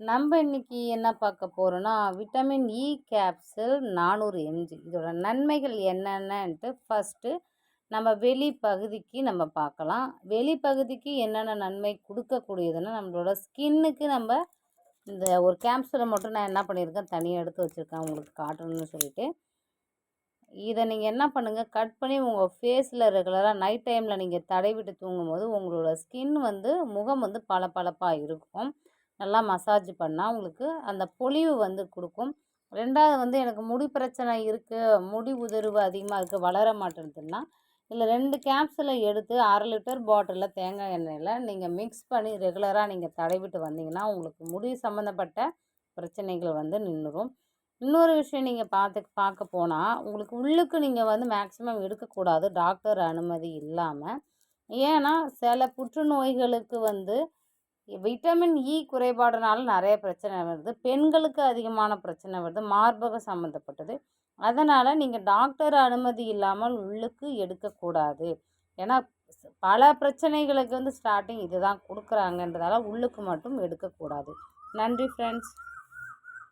நம்ம இன்னைக்கு என்ன பார்க்க போறோம்னா, விட்டமின் இ கேப்சூல் 400 எம்ஜி. இதோட நன்மைகள் என்னென்னன்ட்டு ஃபர்ஸ்ட்டு நம்ம வெளிப்பகுதிக்கு நம்ம பார்க்கலாம். வெளிப்பகுதிக்கு என்னென்ன நன்மை குடுக்கக்கூடியதுன்னா, நம்மளோட ஸ்கின்னுக்கு இந்த ஒரு கேப்சூல மட்டும் நான் என்ன பண்ணியிருக்கேன், தனியா எடுத்து வச்சுருக்கேன் உங்களுக்கு காட்டணும்னு சொல்லிட்டு. இத நீங்க என்ன பண்ணுங்க, கட் பண்ணி உங்க ஃபேஸில ரெகுலரா நைட் டைம்ல நீங்க தடவிட்டு தூங்கும்போது, உங்களோட ஸ்கின் முகம் பளபளப்பா இருக்கும். நல்லா மசாஜ் பண்ணா உங்களுக்கு அந்த பொலிவு குடுக்கும். 2வது எனக்கு முடி பிரச்சனை இருக்கு, முடி உதிர்வு அதிகமா இருக்கு, வளர மாட்டேன்துன்னா, இதில 2 கேப்சூல எடுத்து 1/2 லிட்டர் பாட்டில்ல தேங்காய் எண்ணெயில நீங்க மிக்ஸ் பண்ணி ரெகுலரா நீங்க தடவிட்டு வந்தீங்கன்னா, உங்களுக்கு முடி சம்மந்தப்பட்ட பிரச்சனைகள் நின்னுரும். இன்னொரு விஷயம் நீங்க பார்க்க போனா, உங்களுக்கு உள்ளுக்கு நீங்க மேக்ஸிமம் எடுக்கக்கூடாது டாக்டர் அனுமதி இல்லாம. ஏன்னா, சில புற்றுநோய்களுக்கு விட்டமின் இ குறைபாடுனால நெறைய பிரச்சனை வருது. பெண்களுக்கு அதிகமான பிரச்சனை வருது. மார்பகம் சம்மந்தப்பட்டது. அதனால நீங்க டாக்டர் அனுமதி இல்லாமல் உள்ளுக்கு எடுக்கக்கூடாது. ஏன்னா, பல பிரச்சனைகளுக்கு ஸ்டார்ட்டிங் இதுதான் குடுக்குறாங்கன்றதால உள்ளுக்கு மட்டும் எடுக்கக்கூடாது. நன்றி ஃப்ரெண்ட்ஸ்.